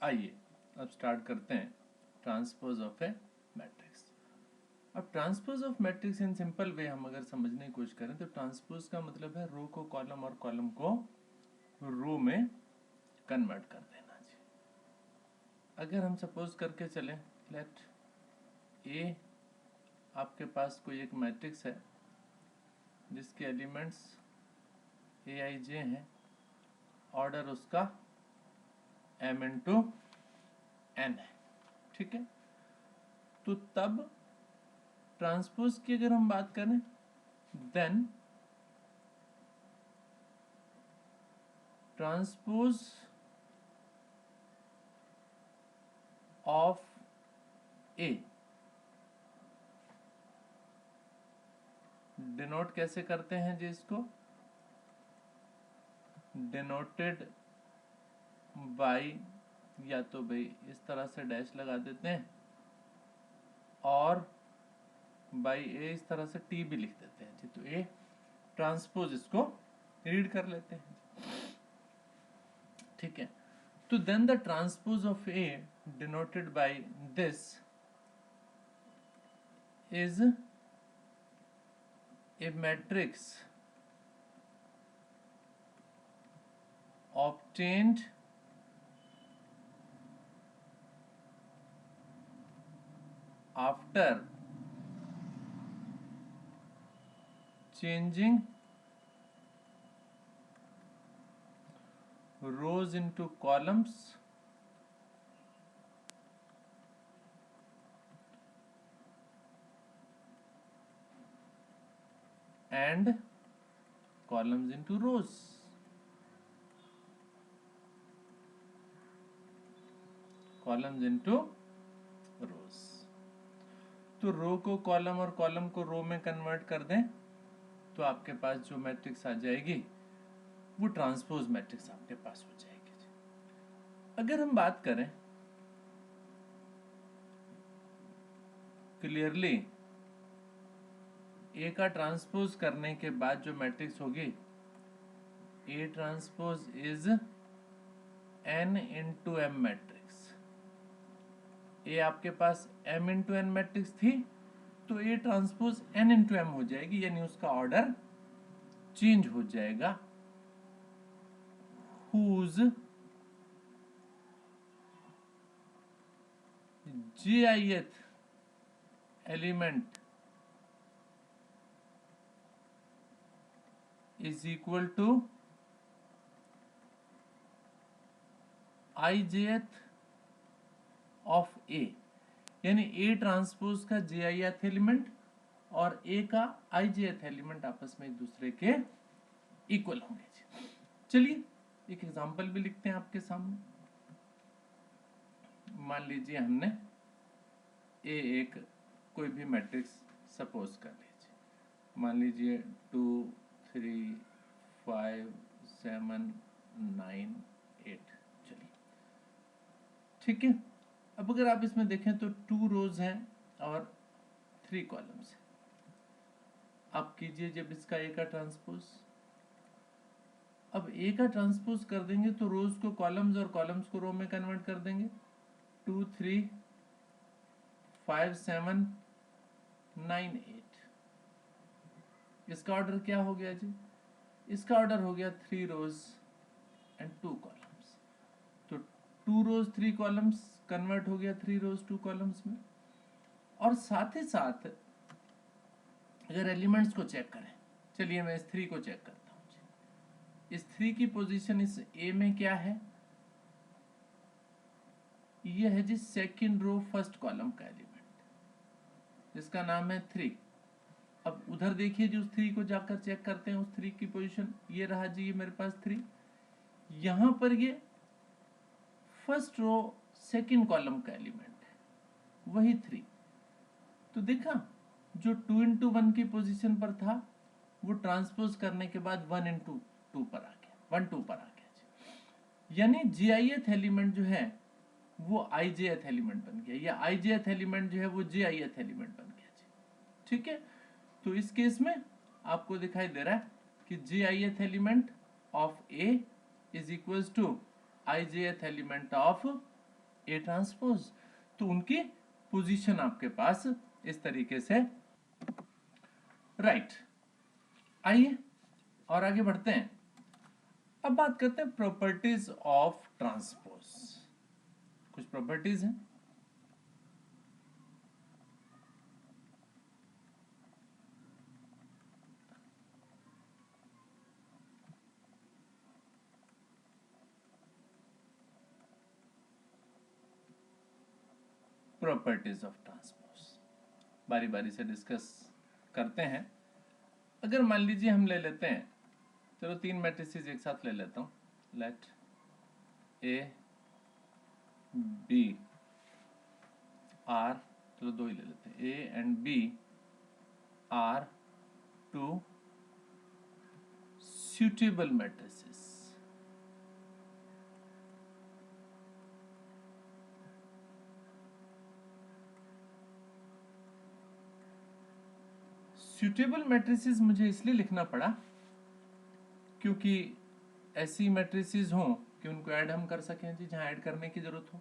आइए अब स्टार्ट करते हैं ट्रांसपोज ऑफ ए मैट्रिक्स। अब transpose of matrix in simple way हम अगर समझने की कोशिश करें तो ट्रांसपोज का मतलब है रो को कॉलम और कॉलम को रो में कन्वर्ट कर देना जी। अगर हम सपोज करके चलें, लेट ए आपके पास कोई एक मैट्रिक्स है जिसके एलिमेंट्स ए आई जे हैं, ऑर्डर उसका m इंटू n है, ठीक है। तो तब ट्रांसपोज की अगर हम बात करें then transpose of A denote कैसे करते हैं जी, इसको डिनोटेड बाई, या तो भाई इस तरह से डैश लगा देते हैं और बाई ए इस तरह से टी भी लिख देते हैं जी। तो ए ट्रांसपोज इसको रीड कर लेते हैं, ठीक है। तो then the transpose of A denoted by this is a matrix obtained after changing rows into columns and columns into rows। Columns into रोज। तो रो को कॉलम और कॉलम को रो में कन्वर्ट कर दें तो आपके पास जो मैट्रिक्स आ जाएगी वो ट्रांसपोज मैट्रिक्स आपके पास हो जाएगी। अगर हम बात करें क्लियरली ए का ट्रांसपोज करने के बाद जो मैट्रिक्स होगी A transpose is n into M matrix. A आपके पास m इंटू एन मैट्रिक्स थी तो A transpose n into M हो जाएगी, यानी उसका ऑर्डर चेंज हो जाएगा। Whose jith element is equal to ijth of A, यानी ए ट्रांसपोज का jith एलिमेंट और ए का ijth एलिमेंट आपस में एक दूसरे के इक्वल होंगे। चलिए एक एग्जांपल भी लिखते हैं आपके सामने। मान लीजिए हमने ए एक कोई भी मैट्रिक्स सपोज कर लीजिए, मान लीजिए 2 3 5 7 9 8, चलिए ठीक है। अब अगर आप इसमें देखें तो 2 रोज हैं और 3 कॉलम्स हैं। आप कीजिए जब इसका ए का ट्रांसपोज, अब ए का ट्रांसपोज कर देंगे तो रोज को कॉलम्स और कॉलम्स को रो में कन्वर्ट कर देंगे। 2 3 5 7 9 8, इसका ऑर्डर क्या हो गया जी? इसका ऑर्डर हो गया 3 रोज एंड 2 कॉलम्स। तो 2 रोज 3 कॉलम्स कन्वर्ट हो गया 3 रोज 2 कॉलम्स में। और साथ ही साथ अगर एलिमेंट्स को चेक करें, चलिए मैं इस 3 को चेक करता हूं जी। इस 3 की पोजीशन इस ए में क्या है? यह है जी सेकंड रो फर्स्ट कॉलम का एलिमेंट जिसका नाम है 3। अब उधर देखिए जी, उस 3 को जाकर चेक करते हैं। उस 3 की पोजीशन ये रहा जी, ये मेरे पास 3, यहां पर ये फर्स्ट रो सेकंड कॉलम का एलिमेंट है, वही 3। तो देखा जो 2 इंटू 1 की पोजीशन पर था वो ट्रांसपोज करने के बाद 1 इंटू 2 पर आ गया, 1 2 पर आ गया जी। यानी jith एलिमेंट जो है वो ijth एलिमेंट बन गया, या ijth एलिमेंट जो है वो jith एलिमेंट बन गया जी, ठीक है। तो इस केस में आपको दिखाई दे रहा है कि jith element of a is equals to ijth element of A transpose, तो उनकी पोजीशन आपके पास इस तरीके से, राइट। आइए और आगे बढ़ते हैं। अब बात करते हैं प्रॉपर्टीज ऑफ ट्रांसपोज। कुछ प्रॉपर्टीज हैं। प्रॉपर्टीज ऑफ ट्रांसपोज बारी बारी से डिस्कस करते हैं। अगर मान लीजिए हम ले लेते हैं, चलो 3 मैट्रिसेस एक साथ ले लेता हूं। लेट ए बी आर, चलो 2 ही ले लेते हैं। A and B are 2 suitable matrices। suitable matrices मुझे इसलिए लिखना पड़ा क्योंकि ऐसी मैट्रिसेस हों कि उनको ऐड हम कर सकें जी, जहां ऐड करने की जरूरत हो।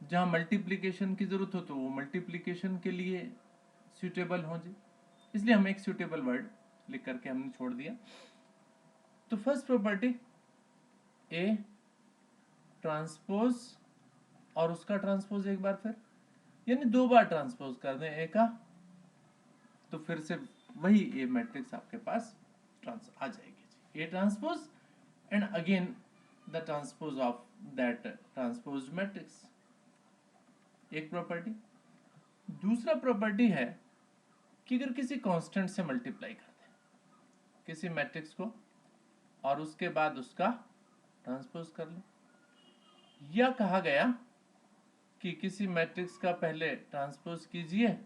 जहां मल्टीप्लिकेशन की जरूरत हो तो वो मल्टीप्लिकेशन के लिए सुटेबल हो जी, इसलिए हम एक सुटेबल वर्ड लिख करके हमने छोड़ दिया। तो फर्स्ट प्रॉपर्टी ए ट्रांसपोज और उसका ट्रांसपोज एक बार फिर, यानी 2 बार ट्रांसपोज कर दें ए का, तो फिर से वही ए मैट्रिक्स आपके पास आ जाएगी जी। A transpose and again the transpose of that transpose matrix, एक प्रॉपर्टी। दूसरा प्रॉपर्टी है कि अगर किसी कांस्टेंट से मल्टीप्लाई कर दें किसी मैट्रिक्स को और उसके बाद उसका ट्रांसपोज कर लें, या कहा गया कि किसी मैट्रिक्स का पहले ट्रांसपोज कीजिए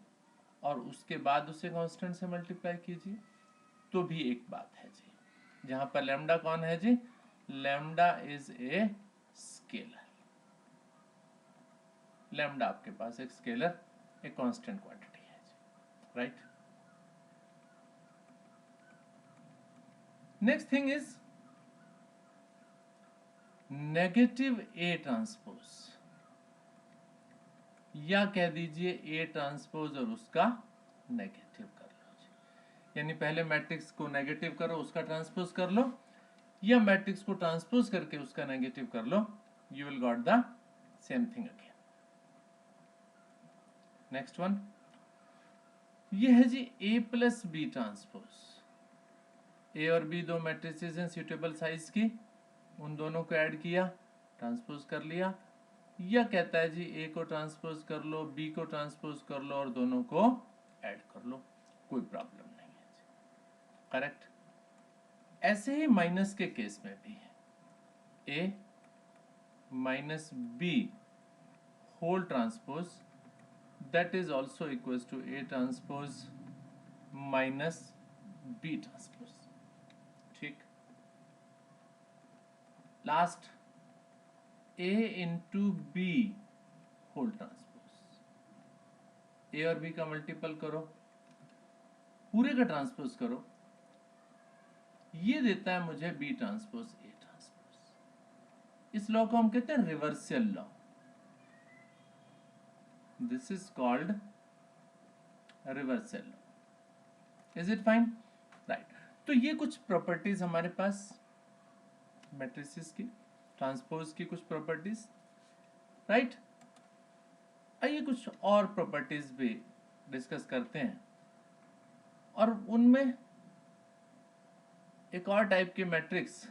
और उसके बाद उसे कांस्टेंट से मल्टीप्लाई कीजिए, तो भी एक बात है जी। जहां पर लैम्डा कौन है जी? Lambda is a scalar. Lambda आपके पास एक स्केलर, एक कांस्टेंट क्वांटिटी है जी, right. Next thing is negative A transpose, या कह दीजिए ए ट्रांसपोज और उसका नेगेटिव कर लो जी। यानी पहले मैट्रिक्स को नेगेटिव करो, उसका ट्रांसपोज कर लो, या मैट्रिक्स को ट्रांसपोज करके उसका नेगेटिव कर लो, you will got the same thing again. Next one ये है जी A plus B transpose. A और बी 2 मैट्रिसेस हैं सुटेबल साइज की, उन दोनों को ऐड किया, ट्रांसपोज कर लिया, या कहता है जी ए को ट्रांसपोज कर लो, बी को ट्रांसपोज कर लो और दोनों को ऐड कर लो, कोई प्रॉब्लम नहीं है जी, करेक्ट। ऐसे ही माइनस के केस में भी है, A minus B whole transpose, that is also equals to A transpose minus B transpose, ठीक। Last A into B whole transpose, A और B का मल्टीपल करो, पूरे का ट्रांसपोज करो, ये देता है मुझे B ट्रांसपोज A ट्रांसपोज। इस लॉ को हम कहते हैं reversal law. This is called reversal. Is it fine? Right. तो ये कुछ प्रॉपर्टीज हमारे पास मैट्रिसेस की, ट्रांसपोज की कुछ प्रॉपर्टीज, राइट। आइए कुछ और प्रॉपर्टीज भी डिस्कस करते हैं, और उनमें एक और टाइप के मैट्रिक्स,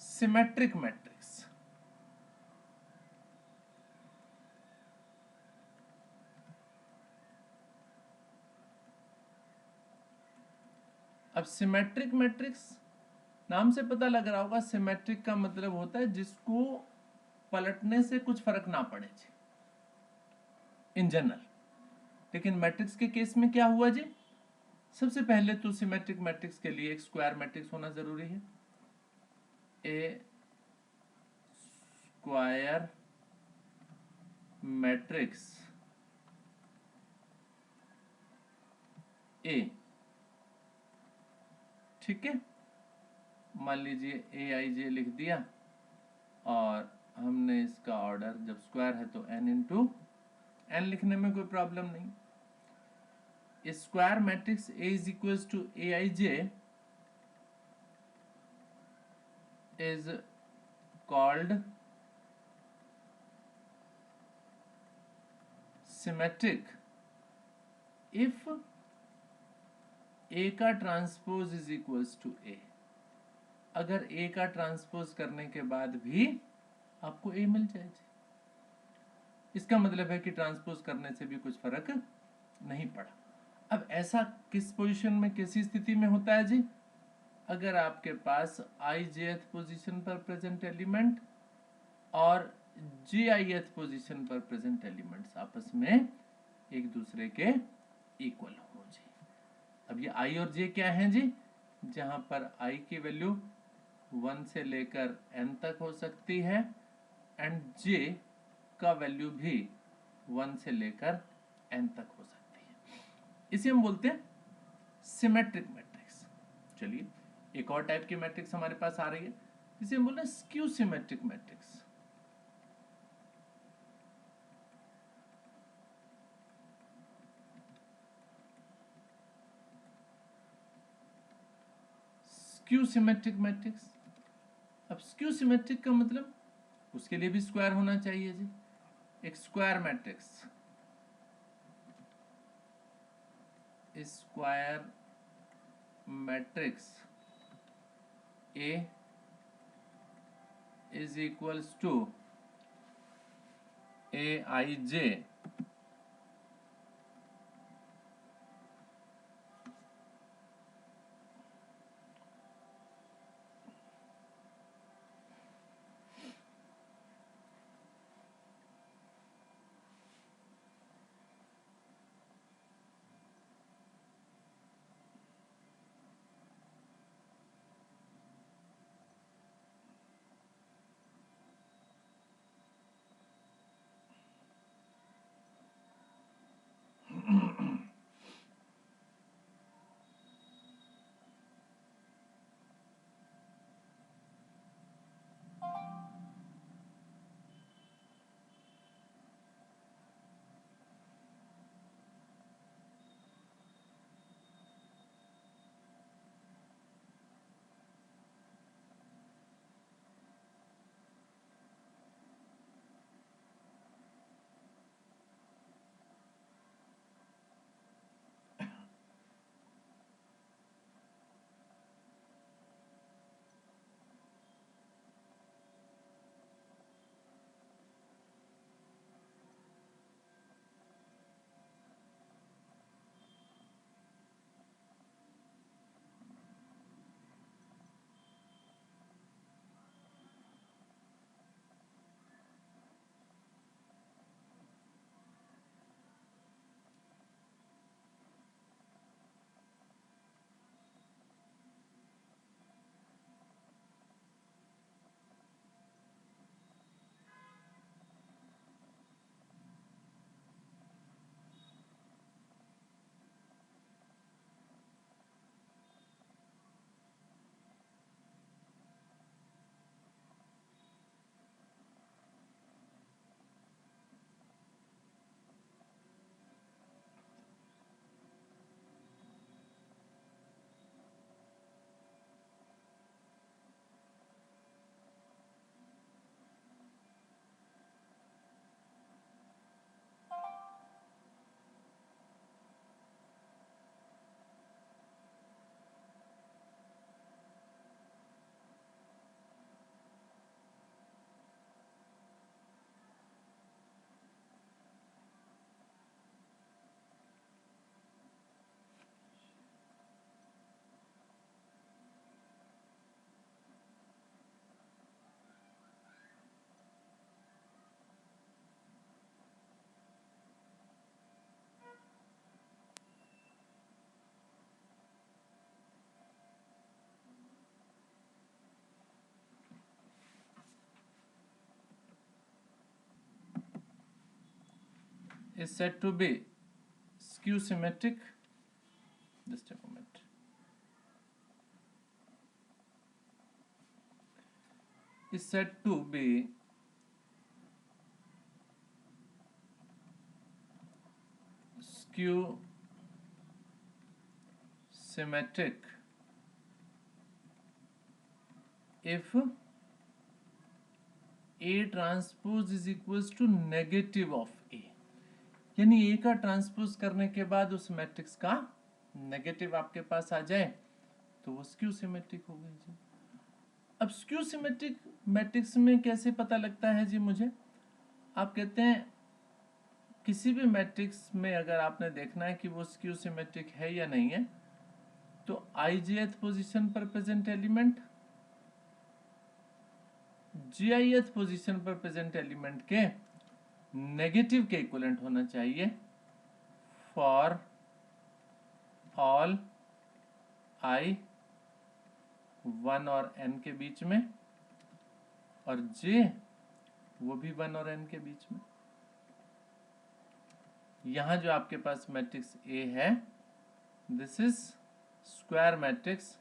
सिमेट्रिक मैट्रिक्स। अब सिमेट्रिक मैट्रिक्स नाम से पता लग रहा होगा, सिमेट्रिक का मतलब होता है जिसको पलटने से कुछ फर्क ना पड़े जी, इन जनरल। लेकिन मैट्रिक्स के केस में क्या हुआ जी? सबसे पहले तो सिमेट्रिक मैट्रिक्स के लिए एक स्क्वायर मैट्रिक्स होना जरूरी है। ए स्क्वायर मैट्रिक्स ए, ठीक है। मान लीजिए ए आई जे लिख दिया और हमने इसका ऑर्डर, जब स्क्वायर है तो n इंटू n लिखने में कोई प्रॉब्लम नहीं। Square matrix A is equal to Aij is called symmetric if A का transpose is equals to A। अगर A का ट्रांसपोज करने के बाद भी आपको A मिल जाए जी, इसका मतलब है कि ट्रांसपोज करने से भी कुछ फर्क नहीं पड़ा। अब ऐसा किस पोजीशन में, कैसी स्थिति में होता है जी? अगर आपके पास ijth पोजीशन पर प्रेजेंट एलिमेंट और jith पोजीशन पर प्रेजेंट एलिमेंट्स आपस में एक दूसरे के इक्वल हो जी। अब ये i और j क्या हैं जी? जहां पर i की वैल्यू 1 से लेकर n तक हो सकती है एंड j का वैल्यू भी 1 से लेकर n तक हो सकती है। इसे हम बोलते हैं सिमेट्रिक मैट्रिक्स। चलिए एक और टाइप की मैट्रिक्स हमारे पास आ रही है, इसे हम बोलते हैं skew symmetric matrix. Skew symmetric matrix. अब स्क्यू सिमेट्रिक का मतलब उसके लिए भी स्क्वायर होना चाहिए जी। एक square matrix, square matrix A is equals to Aij is said to be skew symmetric. Just a moment. Is said to be skew symmetric if A transpose is equals to negative of A, यानी A का transpose करने के बाद उस matrix का negative आपके पास आ जाए तो वो स्क्यू सिमेट्रिक हो गई जी। अब स्क्यू सिमेट्रिक मैट्रिक्स में कैसे पता लगता है जी मुझे? आप कहते हैं किसी भी मैट्रिक्स में अगर आपने देखना है कि वो स्क्यू सिमेट्रिक है या नहीं है, तो ijth पोजीशन पर प्रेजेंट एलिमेंट jith पोजीशन पर प्रेजेंट एलिमेंट के नेगेटिव के इक्विवेलेंट होना चाहिए फॉर ऑल i 1 और n के बीच में, और j वो भी 1 और n के बीच में। यहां जो आपके पास मैट्रिक्स A है, this is square matrix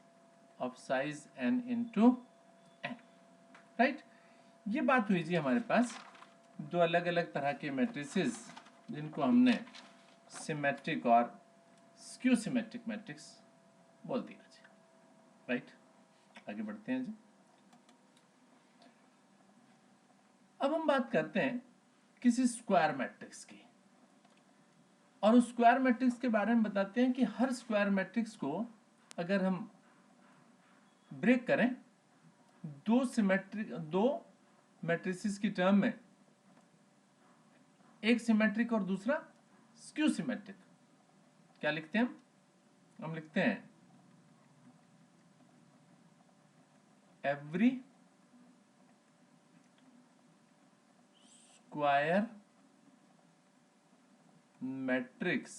of size n into n, right. ये बात हुई जी हमारे पास दो अलग अलग तरह के मैट्रिसेस जिनको हमने सिमेट्रिक और स्क्यू सिमेट्रिक मैट्रिक्स बोल दिया जी, राइट। आगे बढ़ते हैं जी। अब हम बात करते हैं किसी स्क्वायर मैट्रिक्स की, और उस स्क्वायर मैट्रिक्स के बारे में बताते हैं कि हर स्क्वायर मैट्रिक्स को अगर हम ब्रेक करें दो मैट्रिसेस की टर्म में, एक सिमेट्रिक और दूसरा स्क्यू सिमेट्रिक, क्या लिखते हैं हम लिखते हैं every square matrix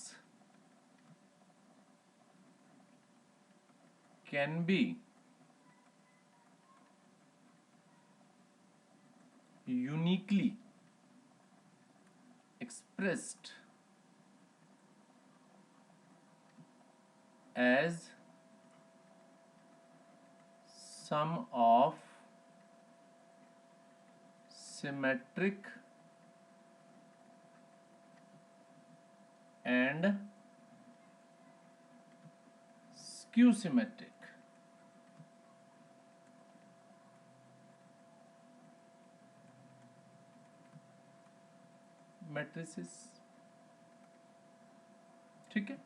can be uniquely expressed as sum of symmetric and skew symmetric matrices, ठीक है।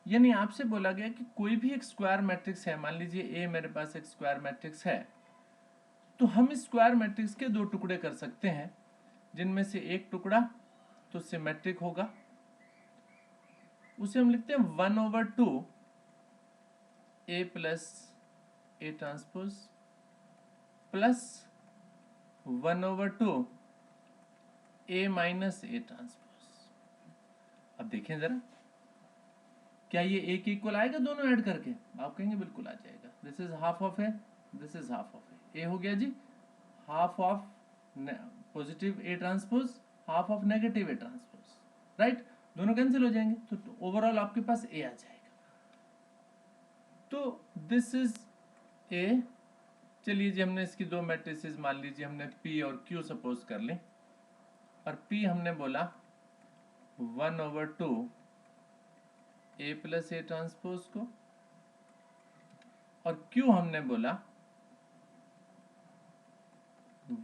यानी आपसे बोला गया कि कोई भी एक स्क्वायर मैट्रिक्स है, मान लीजिए A मेरे पास एक स्क्वायर मैट्रिक्स है, तो हम इस स्क्वायर मैट्रिक्स के दो टुकड़े कर सकते हैं, जिनमें से एक टुकड़ा तो सिमेट्रिक होगा, उसे हम लिखते हैं 1/2 A plus A transpose plus 1/2 A minus A transpose. अब देखें जरा, क्या ये A के इक्वल आएगा दोनों ऐड करके? आप कहेंगे बिल्कुल आ जाएगा। This is half of A, this is half of A। A हो गया जी half of positive A transpose, half of negative A transpose, right. दोनों कैंसिल हो जाएंगे तो ओवरऑल आपके पास A आ जाएगा। तो दिस इज A। चलिए जी, हमने इसकी दो मैट्रिसेस मान लीजिए हमने P और Q सपोज कर लें, और P हमने बोला 1/2 A प्लस A ट्रांसपोज को, और Q हमने बोला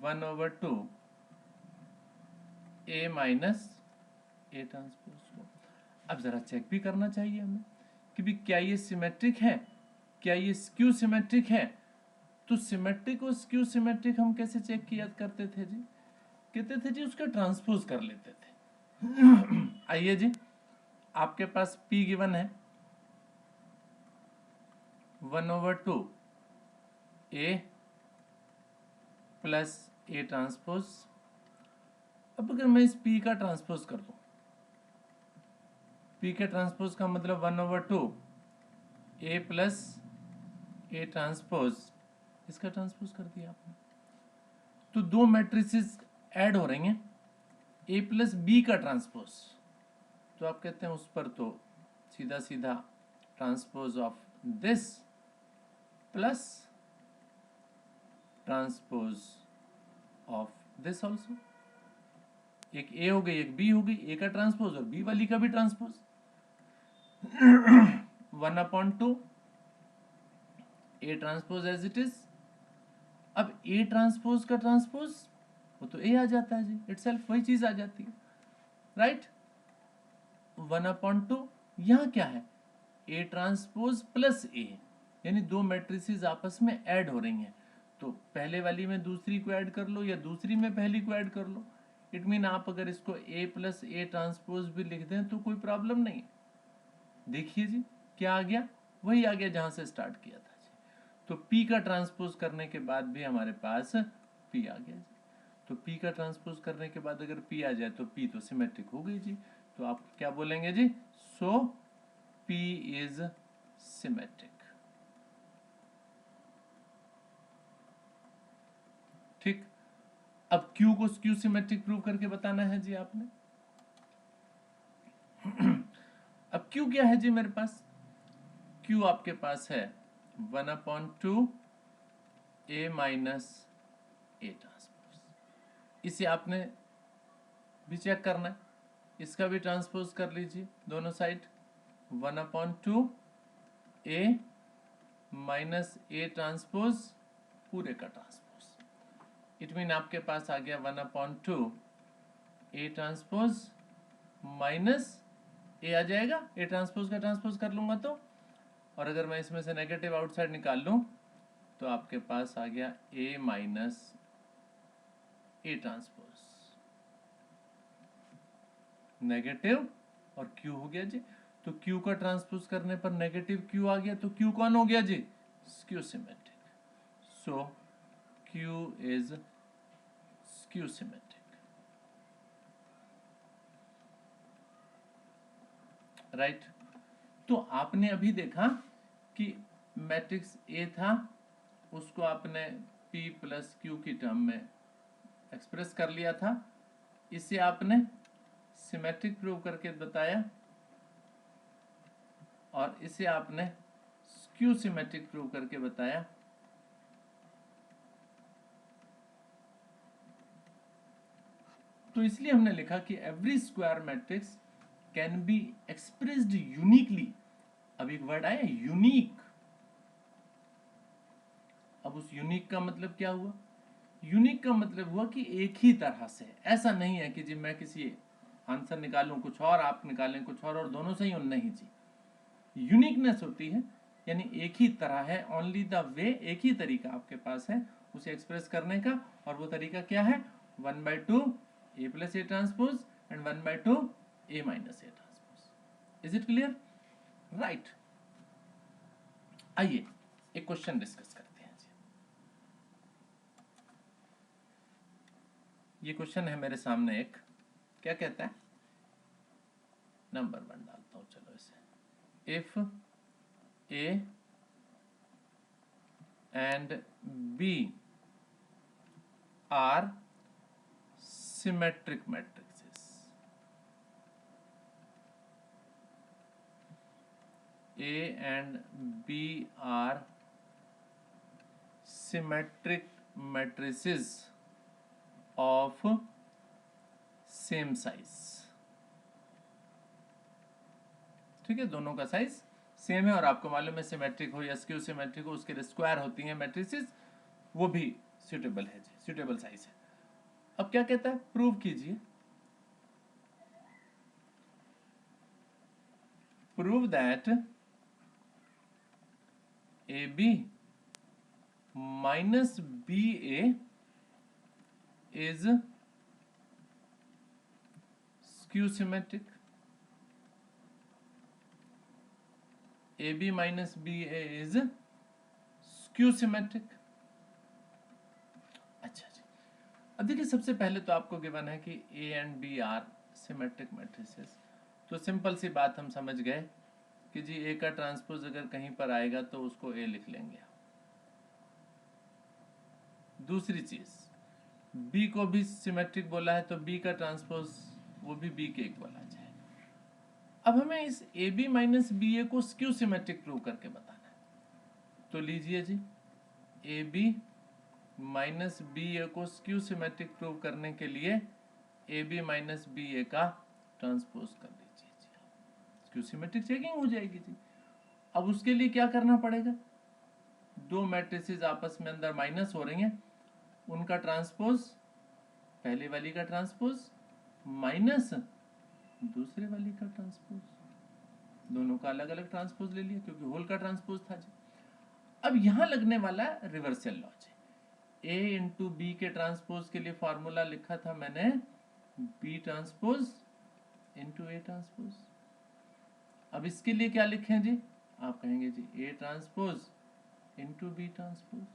1/2 A माइनस A ट्रांसपोज को। अब जरा चेक भी करना चाहिए हमें कि भी क्या ये सिमेट्रिक है, क्या ये स्क्यू सिमेट्रिक है। तो सिमेट्रिक और स्क्यू सिमेट्रिक हम कैसे चेक किया करते थे जी? कहते थे जी उसका ट्रांसपोज कर लेते थे। आइए जी, आपके पास P गिवन है 1/2 A प्लस A ट्रांसपोज। अब अगर मैं इस P का ट्रांसपोज कर दूं, P के ट्रांसपोज का मतलब 1/2 A प्लस A ट्रांसपोज, इसका ट्रांसपोज कर दिया आपने। तो दो मैट्रिसेस ऐड हो रही हैं, A प्लस B का ट्रांसपोज, तो आप कहते हैं उस पर तो सीधा सीधा transpose of this plus transpose of this also. एक A हो गई एक B हो गई, A का ट्रांसपोज और B वाली का भी transpose. 1/2 A transpose as it is. अब A ट्रांसपोज का ट्रांसपोज वो तो A आ जाता है जी, इटसेल्फ वही चीज आ जाती है, राइट। 1/2 यहाँ क्या है, A ट्रांसपोज प्लस A, यानी दो मैट्रिसेस आपस में ऐड हो रही हैं, तो पहले वाली में दूसरी को ऐड कर लो या दूसरी में पहली को ऐड कर लो। इट मीन आप अगर इसको A प्लस A ट्रांसपोज भी लिख दें तो कोई प्रॉब्लम नहीं। देखिए जी क्या आ गया, वही आ गया जहां से स्टार्ट किया था जी। तो P का ट्रांसपोज करने के बाद भी हमारे पास P आ गया जी। तो P का ट्रांसपोज करने के बाद अगर P आ जाए तो P तो सिमेट्रिक हो गई जी। तो आप क्या बोलेंगे जी, सो P इज सिमेट्रिक। ठीक, अब Q को स्क्यू सिमेट्रिक प्रूव करके बताना है जी आपने। अब Q क्या है जी मेरे पास, Q आपके पास है 1/2 A माइनस A ट्रांसपोज। इसे आपने भी चेक करना है, इसका भी ट्रांसपोज कर लीजिए दोनों side, 1/2 A minus A transpose पूरे का ट्रांसपोज। इट मीन आपके पास आ गया 1/2 A ट्रांसपोज माइनस A आ जाएगा, A ट्रांसपोज का ट्रांसपोज कर लूंगा तो, और अगर मैं इसमें से नेगेटिव आउटसाइड निकाल लूं तो आपके पास आ गया A minus A transpose, negative और Q हो गया जी। तो Q का ट्रांसपोज करने पर नेगेटिव Q आ गया, तो Q कौन हो गया जी, skew symmetric. So Q is skew symmetric, right. तो आपने अभी देखा कि मैट्रिक्स A था, उसको आपने P प्लस Q की टर्म में एक्सप्रेस कर लिया था, इसे आपने सिमेट्रिक प्रूव करके बताया, और इसे आपने स्क्यू सिमेट्रिक प्रूव करके बताया। तो इसलिए हमने लिखा कि every square matrix can be expressed uniquely. अब एक वर्ड आया यूनिक, अब उस यूनिक का मतलब क्या हुआ, यूनिक का मतलब हुआ कि एक ही तरह से, ऐसा नहीं है कि जी मैं किसी आंसर निकालूं कुछ और आप निकालें कुछ और दोनों सही हो, नहीं जी। यूनिकनेस होती है यानी एक ही तरह है, ओनली द वे, एक ही तरीका आपके पास है उसे एक्सप्रेस करने का, और वो तरीका क्या है, 1/2 A plus A transpose and 1/2 A minus A transpose. Is it clear, right. आइए एक क्वेश्चन डिस्कस करते हैं जी। ये क्वेश्चन है मेरे सामने एक, क्या कहता है, नंबर 1 डालता हूं, चलो इसे, if A and B are symmetric matrices, A and B are symmetric matrices of same size। ठीक है, दोनों का साइज सेम है, और आपको मालूम है सिमेट्रिक हो या स्क्यू सिमेट्रिक हो उसके लिए स्क्वायर होती हैं मैट्रिसेस, वो भी सुटेबल है जी, सुटेबल साइज है। अब क्या कहता है, प्रूव कीजिए, prove that AB minus BA is skew symmetric. AB minus BA is skew symmetric. अच्छा जी, अब देखिए सबसे पहले तो आपको गिवन है कि A and B are symmetric matrices, तो सिंपल सी बात हम समझ गए कि जी A का ट्रांसपोज अगर कहीं पर आएगा तो उसको A लिख लेंगे। दूसरी चीज, B को भी सिमेट्रिक बोला है तो B का ट्रांसपोज वो भी B के इक्वल आ जाएगा। अब हमें इस AB माइनस BA को स्क्यू सिमेट्रिक प्रूव करके बताना है, तो लीजिए जी AB माइनस BA को स्क्यू सिमेट्रिक प्रूव करने के लिए AB माइनस BA का ट्रांसपोज कर लीजिए जी। स्क्यू सिमेट्रिक चेकिंग हो जाएगी जी। अब उसके लिए क्या करना पड़ेगा, दो मैट्रिसेस आपस में अंदर माइनस हो रही हैं, उनका ट्रांसपोज, पहले वाली का ट्रांसपोज माइनस दूसरे वाली का ट्रांसपोज, दोनों का अलग अलग ट्रांसपोज ले लिया क्योंकि होल का ट्रांसपोज था जी। अब यहां लगने वाला रिवर्सल लॉ जी। ए इंटू बी के ट्रांसपोज के लिए फॉर्मूला लिखा था मैंने B transpose into A transpose. अब इसके लिए क्या लिखें जी, आप कहेंगे जी A transpose into B transpose.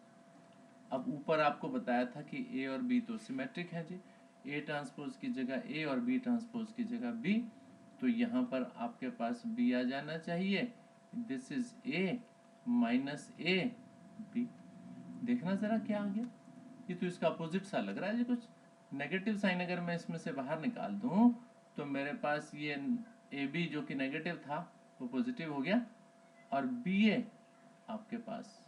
अब ऊपर आपको बताया था कि ए और बी तो सिमेट्रिक है जी, ए ट्रांसपोज की जगह ए और बी ट्रांसपोज की जगह बी, तो यहाँ पर आपके पास बी आ जाना चाहिए। This is A minus A B. देखना जरा क्या आ गया, ये तो इसका अपोजिट सा लग रहा है जी कुछ। नेगेटिव साइन अगर मैं इसमें से बाहर निकाल दूं तो मेरे पास ये ए बी जो कि नेगेटिव था वो पॉजिटिव हो गया, और बी ए आपके पास,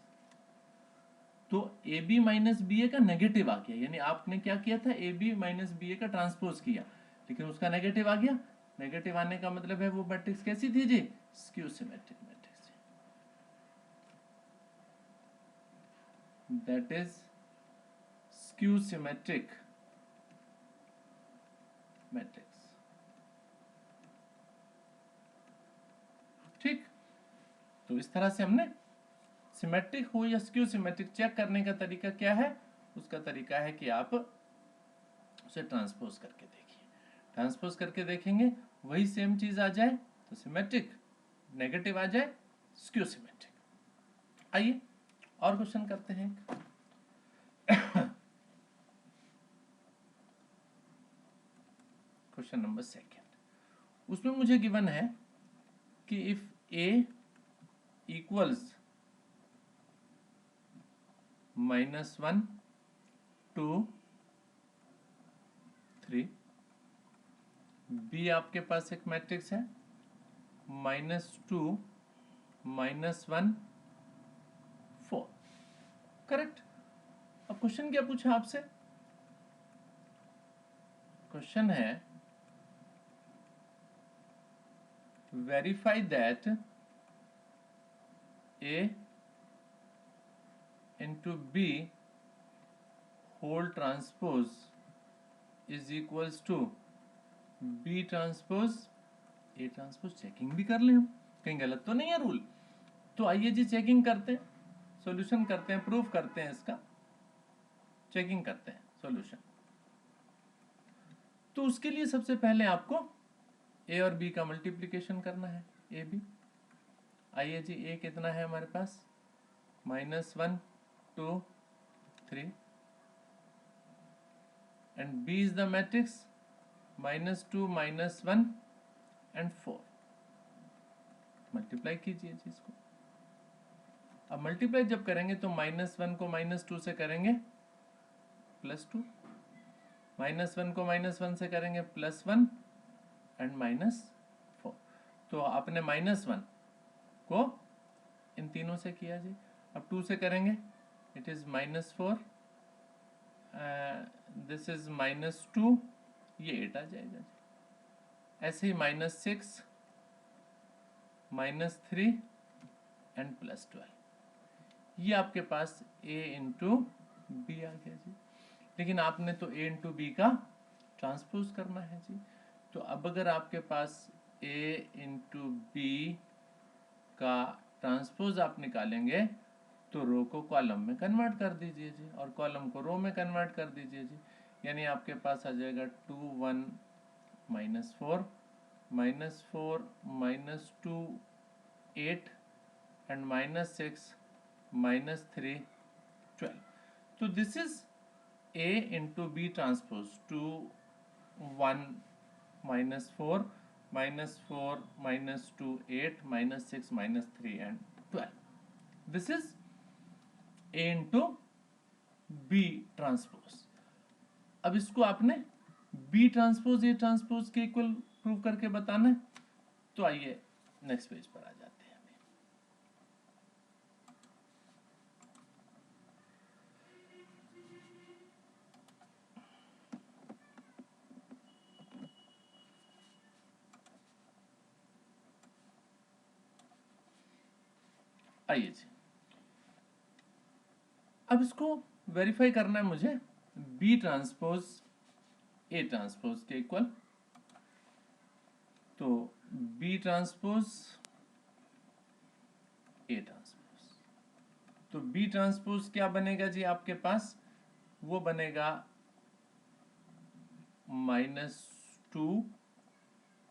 तो ए बी माइनस बी ए का नेगेटिव आ गया। यानी आपने क्या किया था, ए बी माइनस बी ए का ट्रांसपोज किया, लेकिन उसका नेगेटिव आ गया। नेगेटिव आने का मतलब है वो मैट्रिक्स कैसी थी जी, skew symmetric matrix. That is skew symmetric matrix. ठीक, तो इस तरह से हमने सिमेट्रिक हो या स्क्यू सिमेट्रिक चेक करने का तरीका क्या है, उसका तरीका है कि आप उसे ट्रांसपोज करके देखिए। ट्रांसपोज करके देखेंगे वही सेम चीज आ जाए तो सिमेट्रिक, नेगेटिव आ जाए स्क्यू सिमेट्रिक। आइए और क्वेश्चन करते हैं। क्वेश्चन नंबर सेकेंड, उसमें मुझे गिवन है कि इफ ए इक्वल्स -1 2 3, बी आपके पास एक मैट्रिक्स है -2 -1 4, करेक्ट। अब क्वेश्चन क्या पूछा आपसे, क्वेश्चन है verify that A into B whole transpose is equals to B transpose A transpose. Checking भी कर लें हम, कहीं गलत तो नहीं है रूल। तो आइए जी चेकिंग करते हैं, सॉल्यूशन करते हैं, प्रूफ करते हैं, इसका चेकिंग करते हैं सॉल्यूशन। तो उसके लिए सबसे पहले आपको ए और बी का मल्टीप्लिकेशन करना है, ए बी। आइए जी, ए कितना है हमारे पास, -1 2 3, and B is the matrix -2 -1 and 4। Multiply कीजिए जी इसको। अब मल्टीप्लाई जब करेंगे तो -1 को -2 से करेंगे +2, -1 को -1 से करेंगे +1 एंड -4। तो आपने -1 को इन तीनों से किया जी। अब 2 से करेंगे, इट इज -4, दिस इज -2, ये 8 आ जाएगा जी। ऐसे ही -6 -3 एंड +12, ये आपके पास a इंटू बी आ गया जी। लेकिन आपने तो a इंटू बी का ट्रांसपोज करना है जी। तो अब अगर आपके पास a इंटू बी का ट्रांसपोज आप निकालेंगे तो रो को कॉलम में कन्वर्ट कर दीजिए जी, और कॉलम को रो में कन्वर्ट कर दीजिए जी। यानी आपके पास आ जाएगा 2 1 -4 -4 -2 8 एंड -6 -3 12। तो this is a into B transpose 2 1 -4 -4 -2 8 -6 -3 and 12। This is a into B transpose. अब इसको आपने बी ट्रांसपोज ए ट्रांसपोज के इक्वल प्रूव करके बताना है। तो आइए नेक्स्ट पेज पर आ जाते हैं। आइए जी, अब इसको वेरीफाई करना है मुझे बी ट्रांसपोज ए ट्रांसपोज के इक्वल। तो बी ट्रांसपोज ए ट्रांसपोज, तो बी ट्रांसपोज क्या बनेगा जी आपके पास, वो बनेगा -2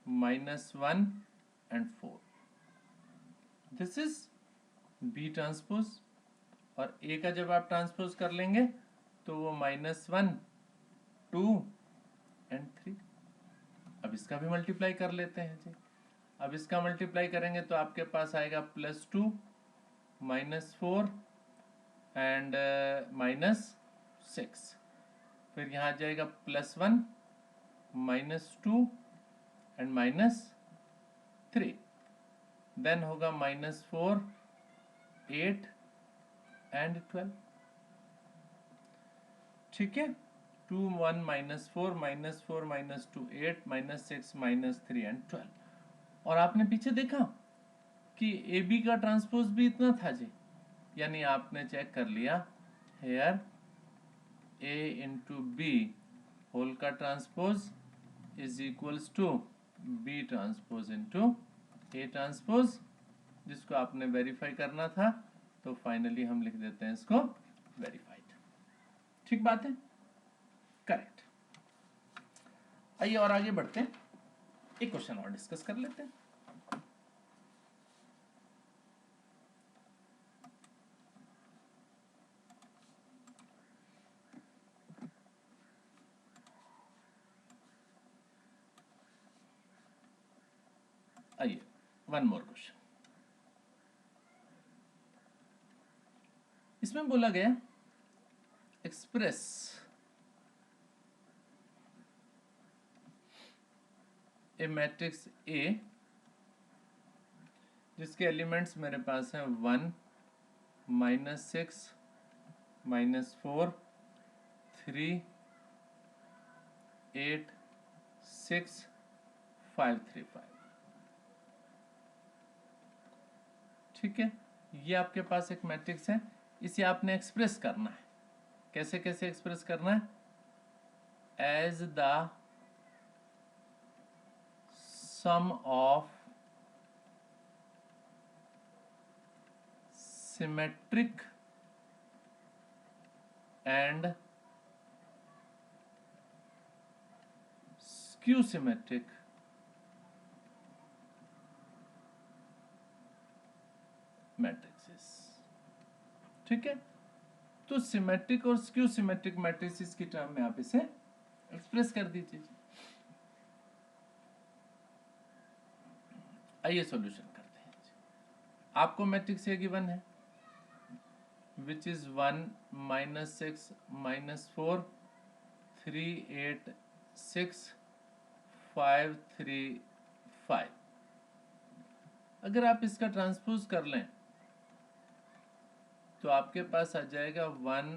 -1 and 4। This is B transpose. और ए का जब आप ट्रांसपोज कर लेंगे तो वो -1 2 एंड 3। अब इसका भी मल्टीप्लाई कर लेते हैं जी। अब इसका मल्टीप्लाई करेंगे तो आपके पास आएगा +2 -4 एंड -6। फिर यहाँ आ जाएगा +1 -2 एंड -3। देन होगा -4 8 एंड 12। ठीक है, 2 1 -4 -4 -2 8 -6 -3 एंड 12। और आपने पीछे देखा कि ए बी का ट्रांसपोज भी इतना था जी, यानी आपने चेक कर लिया here A into B whole का transpose is equals to B transpose into A transpose, जिसको आपने वेरीफाई करना था। तो फाइनली हम लिख देते हैं इसको वेरीफाइड। ठीक बात है, करेक्ट। आइए और आगे बढ़ते हैं, एक क्वेश्चन और डिस्कस कर लेते हैं। आइए, वन मोर क्वेश्चन। इसमें बोला गया एक्सप्रेस ए मैट्रिक्स ए जिसके एलिमेंट्स मेरे पास हैं 1 -6 -4 3 8 6 5 3 5। ठीक है, ये आपके पास एक मैट्रिक्स है, इसे आपने एक्सप्रेस करना है। कैसे कैसे एक्सप्रेस करना है, as the sum of symmetric and skew symmetric matrices. ठीक है, तो सिमेट्रिक और स्क्यू सिमेट्रिक मैट्रिक्सेस की टर्म में आप इसे एक्सप्रेस कर दीजिए। आइए सॉल्यूशन करते हैं। आपको मैट्रिक्स ए गिवन है विच इज 1 -6 -4 3 8 6 5 3 5। अगर आप इसका ट्रांसपोज कर लें तो आपके पास आ जाएगा 1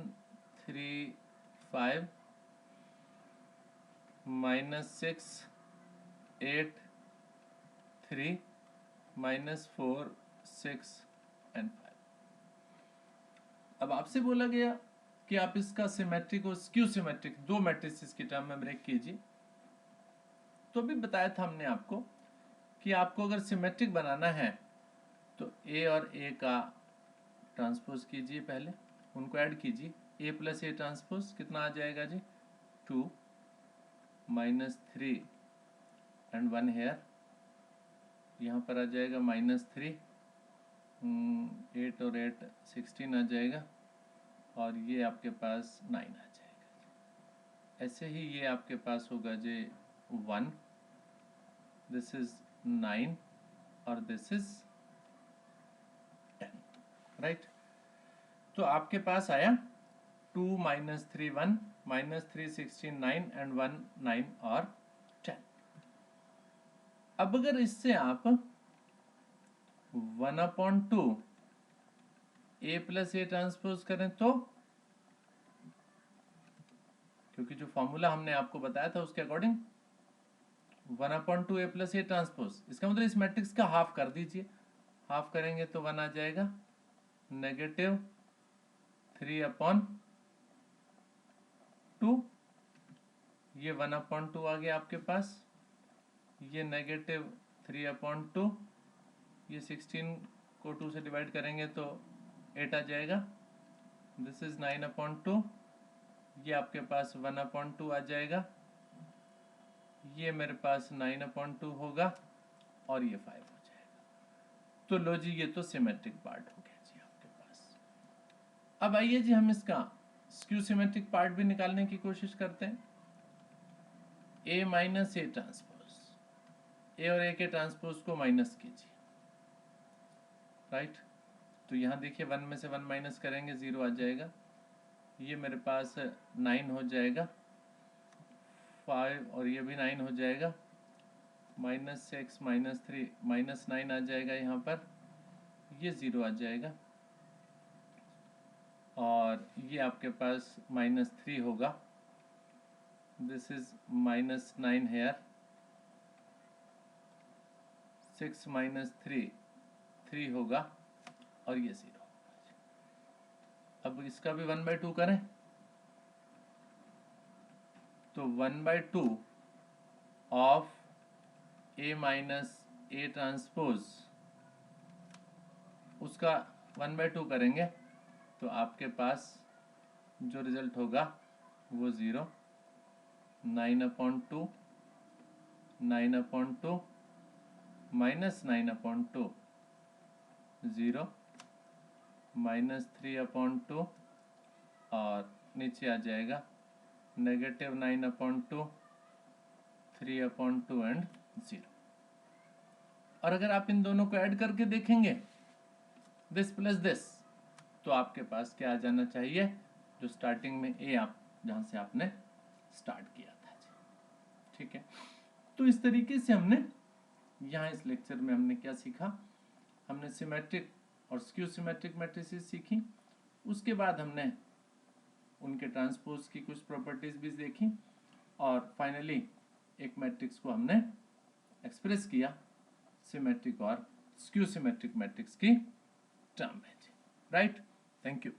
3 5 -6 8 3 -4 6 एंड 5। अब आपसे बोला गया कि आप इसका सिमेट्रिक और स्क्यू सिमेट्रिक दो मैट्रिसेस की टर्म में ब्रेक कीजिए। तो अभी बताया था हमने आपको कि आपको अगर सिमेट्रिक बनाना है तो ए और ए का ट्रांसपोज कीजिए, पहले उनको ऐड कीजिए। ए प्लस ए ट्रांसपोज कितना आ जाएगा जी, 2 -3 एंड 1 हेयर, यहाँ पर आ जाएगा -3 8 और 8 16 आ जाएगा, और ये आपके पास 9 आ जाएगा। ऐसे ही ये आपके पास होगा जी 1, दिस इज 9 और दिस इज 10, राइट। तो आपके पास आया 2 -3 1 -3 16 9 एंड 1 9 और 10। अब अगर इससे आप 1/2 ए प्लस ए ट्रांसपोज करें तो, क्योंकि जो फॉर्मूला हमने आपको बताया था उसके according 1/2 A plus A transpose, इसका मतलब इस मैट्रिक्स का हाफ कर दीजिए। हाफ करेंगे तो 1 आ जाएगा -3/2, ये 1/2 आ गया आपके पास, ये -3/2, ये 16 को 2 से डिवाइड करेंगे तो 8 आ जाएगा। दिस इज 9/2, ये आपके पास 1/2 आ जाएगा, ये मेरे पास 9/2 होगा और ये 5 हो जाएगा। तो लो जी, ये तो सिमेट्रिक पार्ट हो गया जी आपके पास। अब आइए जी हम इसका स्क्यू सिमेट्रिक पार्ट भी निकालने की कोशिश करते हैं। A minus A transpose, A और ए के ट्रांसपोज को माइनस कीजिए, राइट। तो यहाँ देखिए 1 में से 1 माइनस करेंगे 0 आ जाएगा, ये मेरे पास 9 हो जाएगा, 5 और ये भी 9 हो जाएगा, -6 -3 -9 आ जाएगा यहाँ पर, ये 0 आ जाएगा और ये आपके पास -3 होगा। दिस इज -9 हेयर, 6 -3 3 होगा और ये 0 होगा। अब इसका भी 1/2 करें तो 1/2 of A minus A transpose, उसका 1/2 करेंगे तो आपके पास जो रिजल्ट होगा वो 0, 9/2, 9/2 -9/2, 0, -3/2 और नीचे आ जाएगा -9/2, 3/2 एंड 0। और अगर आप इन दोनों को ऐड करके देखेंगे दिस प्लस दिस, तो आपके पास क्या आ जाना चाहिए, जो स्टार्टिंग में ए आप जहां से आपने स्टार्ट किया था जी, ठीक है। तो इस तरीके से हमने यहाँ इस लेक्चर में हमने क्या सीखा, हमने सिमेट्रिक और स्क्यू सिमेट्रिक मैट्रिसेस सीखी, उसके बाद हमने उनके ट्रांसपोज की कुछ प्रॉपर्टीज भी देखी और फाइनली एक मैट्रिक्स को हमने एक्सप्रेस किया सिमेट्रिक और स्क्यू सिमेट्रिक मैट्रिक्स की टर्म में, राइट। Thank you.